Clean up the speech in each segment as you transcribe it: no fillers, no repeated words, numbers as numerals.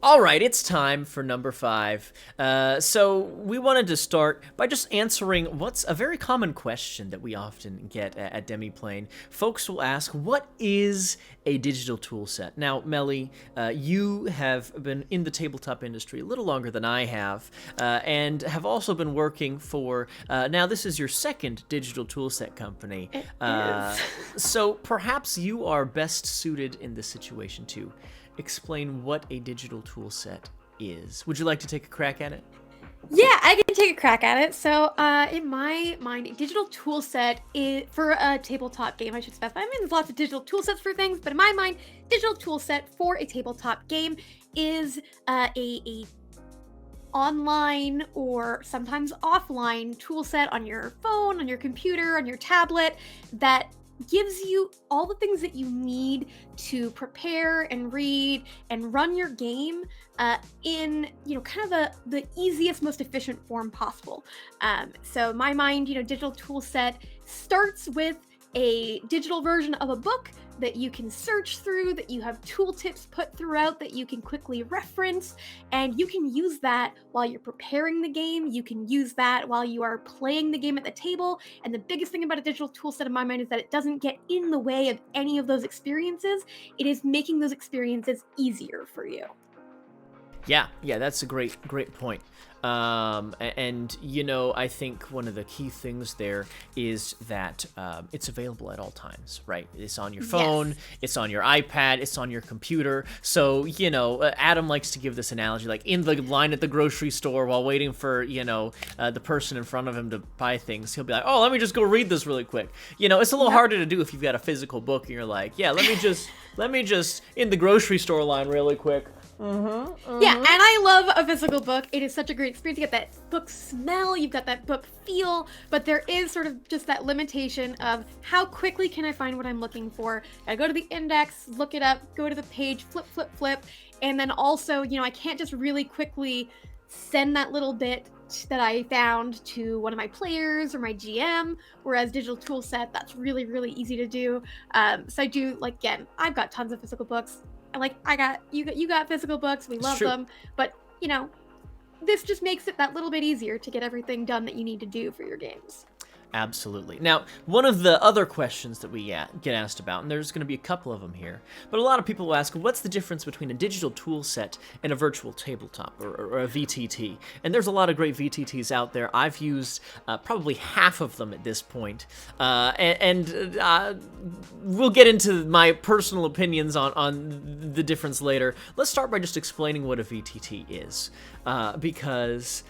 All right, it's time for number 5. So we wanted to start by just answering what's a very common question that we often get at Demiplane. Folks will ask, what is a digital tool set? Now, Melly, you have been in the tabletop industry a little longer than I have, and have also been working for, now this is your second digital tool set company. It Uh, is. so perhaps you are best suited in this situation to explain what a digital tool set is. Would you like to take a crack at it? Yeah, I can take a crack at it. So, in my mind, a digital tool set is for a tabletop game. I should specify. I mean, there's lots of digital tool sets for things, but in my mind, digital tool set for a tabletop game is a online or sometimes offline tool set on your phone, on your computer, on your tablet that gives you all the things that you need to prepare and read and run your game in kind of the easiest, most efficient form possible. So in my mind, digital tool set starts with a digital version of a book that you can search through, that you have tooltips put throughout that you can quickly reference, and you can use that while you're preparing the game. You can use that while you are playing the game at the table. And the biggest thing about a digital tool set in my mind is that it doesn't get in the way of any of those experiences. It is making those experiences easier for you. Yeah, that's a great point. And I think one of the key things there is that it's available at all times, right? It's on your phone, Yes. it's on your iPad, it's on your computer. So, Adam likes to give this analogy, like in the line at the grocery store while waiting for, the person in front of him to buy things. He'll be like, oh, let me just go read this really quick. It's a little harder to do if you've got a physical book and you're like, yeah, let me just in the grocery store line really quick. Yeah, and I love a physical book. It is such a great experience. You get that book smell, you've got that book feel, but there is sort of just that limitation of how quickly can I find what I'm looking for. I go to the index, look it up, go to the page, flip, flip, flip, and then also, I can't just really quickly send that little bit that I found to one of my players or my GM, whereas digital tool set, that's really, really easy to do. So I do, like, again, I've got tons of physical books. You got physical books. We It's love true. them, but this just makes it that little bit easier to get everything done that you need to do for your games. Absolutely. Now, one of the other questions that we get asked about, and there's going to be a couple of them here, but a lot of people will ask, what's the difference between a digital tool set and a virtual tabletop, or a VTT? And there's a lot of great VTTs out there. I've used probably half of them at this point, and we'll get into my personal opinions on the difference later. Let's start by just explaining what a VTT is, because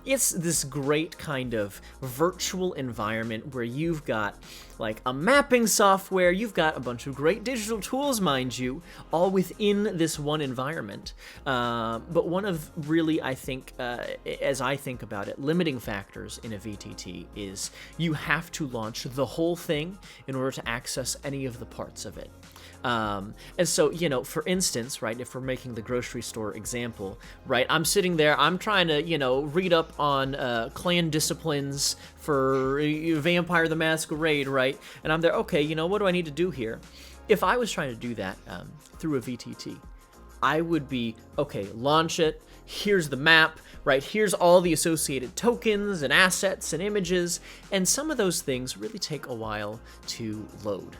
it's this great kind of virtual environment where you've got like a mapping software, you've got a bunch of great digital tools, mind you, all within this one environment. But one of really, I think, as I think about it, limiting factors in a VTT is you have to launch the whole thing in order to access any of the parts of it. And so, for instance, right, if we're making the grocery store example, right, I'm sitting there, I'm trying to, read up on clan disciplines for Vampire the Masquerade, right? And I'm there, okay, what do I need to do here? If I was trying to do that through a VTT, I would be, okay, launch it, here's the map, right? Here's all the associated tokens and assets and images, and some of those things really take a while to load.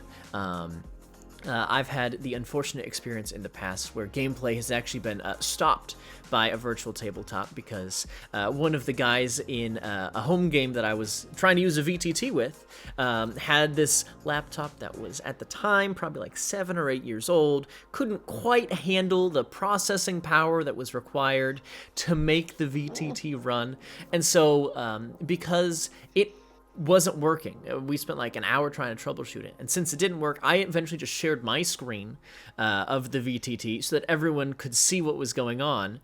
I've had the unfortunate experience in the past where gameplay has actually been stopped by a virtual tabletop because one of the guys in a home game that I was trying to use a VTT with had this laptop that was at the time probably like 7 or 8 years old, couldn't quite handle the processing power that was required to make the VTT run, and so because it wasn't working. We spent like an hour trying to troubleshoot it. And since it didn't work, I eventually just shared my screen of the VTT so that everyone could see what was going on,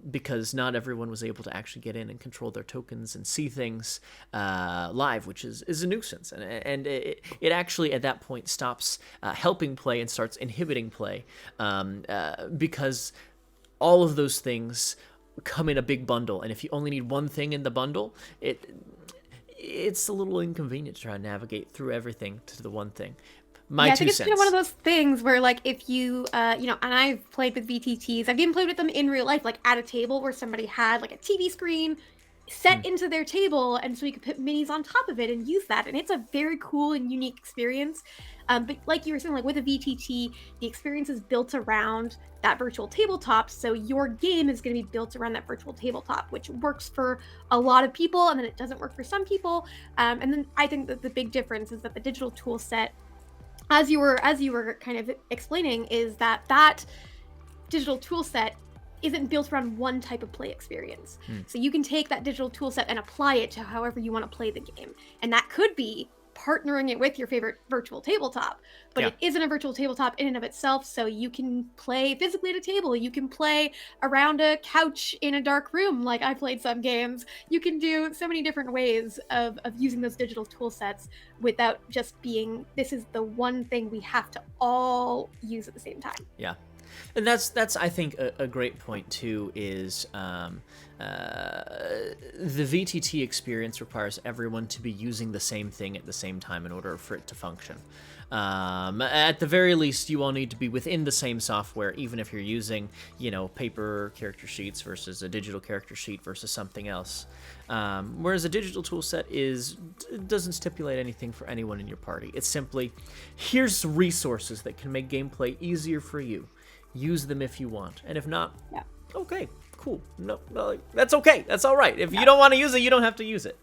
because not everyone was able to actually get in and control their tokens and see things live, which is a nuisance. And it actually at that point stops helping play and starts inhibiting play, because all of those things come in a big bundle. And if you only need one thing in the bundle, it's a little inconvenient to try and navigate through everything to the one thing. My Yeah, I two think it's kind of one cents. of those things where, like, if you, and I've played with VTTs. I've even played with them in real life, like at a table where somebody had like a TV screen Hmm. set into their table, and so you could put minis on top of it and use that, and it's a very cool and unique experience. But like you were saying, like with a VTT, the experience is built around that virtual tabletop, so your game is going to be built around that virtual tabletop, which works for a lot of people, and then it doesn't work for some people. And then I think that the big difference is that the digital tool set, as you were kind of explaining, is that digital tool set isn't built around one type of play experience. Hmm. So you can take that digital tool set and apply it to however you want to play the game. And that could be partnering it with your favorite virtual tabletop, but Yeah. it isn't a virtual tabletop in and of itself. So you can play physically at a table, you can play around a couch in a dark room, like I played some games. You can do so many different ways of using those digital tool sets without just being, this is the one thing we have to all use at the same time. Yeah. And that's I think a great point too. Is the VTT experience requires everyone to be using the same thing at the same time in order for it to function. At the very least, you all need to be within the same software, even if you're using, paper character sheets versus a digital character sheet versus something else. Whereas a digital tool set doesn't stipulate anything for anyone in your party. It's simply, here's resources that can make gameplay easier for you. Use them if you want, and if not, Yeah. okay, cool. No, that's okay. That's all right. If you don't want to use it, you don't have to use it.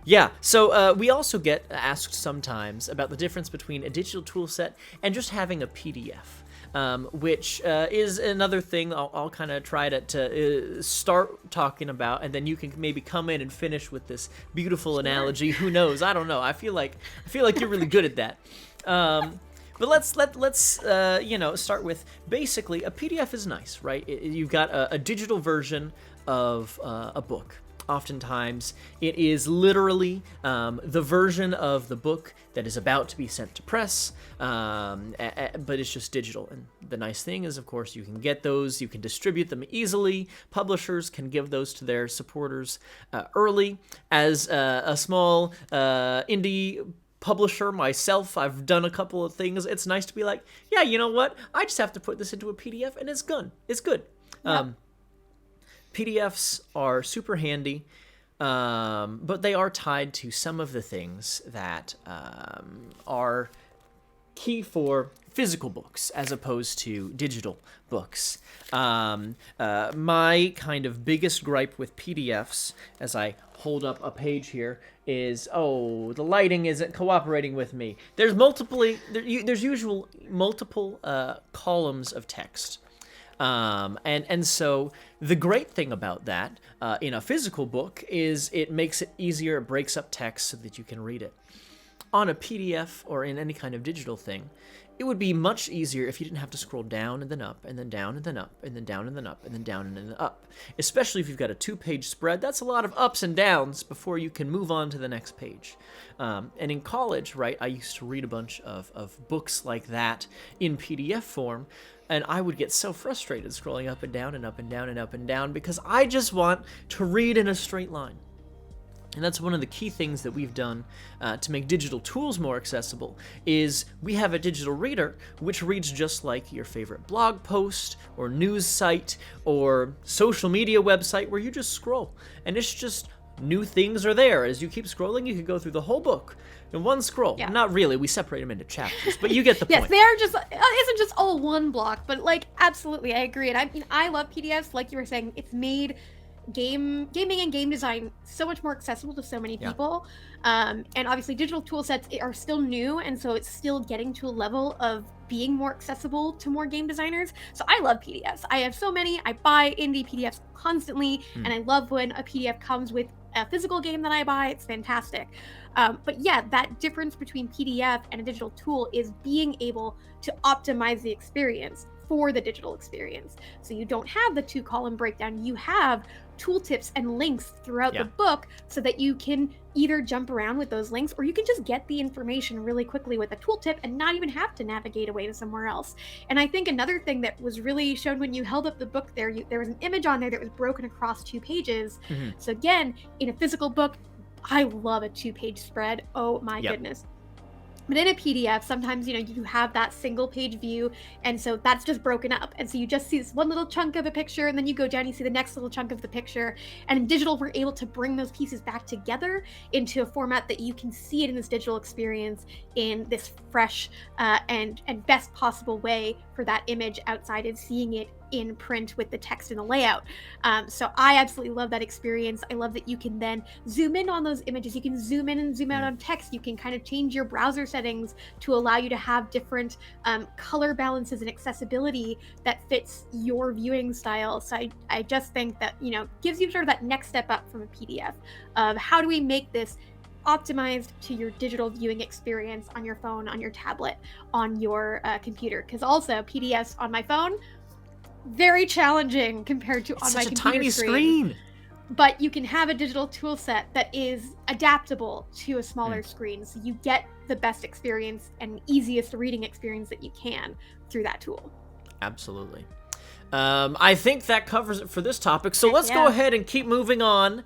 Yeah, so we also get asked sometimes about the difference between a digital tool set and just having a PDF, which is another thing I'll kind of try to start talking about, and then you can maybe come in and finish with this beautiful analogy. Who knows? I don't know. I feel like you're really good at that. But let's start with, basically, a PDF is nice, right? You've got a digital version of a book. Oftentimes, it is literally the version of the book that is about to be sent to press, but it's just digital. And the nice thing is, of course, you can get those, you can distribute them easily. Publishers can give those to their supporters early. As a small indie publisher myself, I've done a couple of things. It's nice to be like, yeah, you know what? I just have to put this into a PDF and it's good. It's good. Yep. PDFs are super handy, but they are tied to some of the things that are key for physical books as opposed to digital books. My kind of biggest gripe with PDFs, as I hold up a page here, is, the lighting isn't cooperating with me. There's usually multiple columns of text. And so the great thing about that in a physical book is it makes it easier, it breaks up text so that you can read it. On a PDF or in any kind of digital thing, it would be much easier if you didn't have to scroll down and then up and then down and then up and then down and then up and then down and then up. Especially if you've got a 2-page spread, that's a lot of ups and downs before you can move on to the next page. And in college, right, I used to read a bunch of books like that in PDF form, and I would get so frustrated scrolling up and down and up and down and up and down because I just want to read in a straight line. And that's one of the key things that we've done to make digital tools more accessible, is we have a digital reader which reads just like your favorite blog post or news site or social media website, where you just scroll. And it's just new things are there. As you keep scrolling, you can go through the whole book in one scroll. Yeah. Not really, we separate them into chapters, but you get the Yes, point. they are just, isn't just all one block, but like, absolutely, I agree. And I mean, I love PDFs, like you were saying. It's made gaming and game design so much more accessible to so many people. And obviously digital tool sets are still new, and so it's still getting to a level of being more accessible to more game designers. So I love PDFs. I have so many. I buy indie PDFs constantly, and I love when a PDF comes with a physical game that I buy. It's fantastic. But yeah, that difference between PDF and a digital tool is being able to optimize the experience for the digital experience. So you don't have the 2-column breakdown. You have tooltips and links throughout the book so that you can either jump around with those links, or you can just get the information really quickly with a tooltip and not even have to navigate away to somewhere else. And I think another thing that was really shown when you held up the book there, there was an image on there that was broken across 2 pages. So again, in a physical book, I love a 2-page spread. Oh my goodness. But in a PDF, sometimes, you have that single page view, and so that's just broken up. And so you just see this one little chunk of a picture, and then you go down, you see the next little chunk of the picture. And in digital, we're able to bring those pieces back together into a format that you can see it in this digital experience in this fresh and best possible way for that image outside of seeing it in print with the text and the layout. So I absolutely love that experience. I love that you can then zoom in on those images. You can zoom in and zoom out on text. You can kind of change your browser settings to allow you to have different color balances and accessibility that fits your viewing style. So I just think that, gives you sort of that next step up from a PDF of how do we make this optimized to your digital viewing experience on your phone, on your tablet, on your computer. Because also PDFs on my phone, very challenging compared to on my computer tiny screen. But you can have a digital tool set that is adaptable to a smaller screen, so you get the best experience and easiest reading experience that you can through that tool. Absolutely. I think that covers it for this topic, so let's go ahead and keep moving on.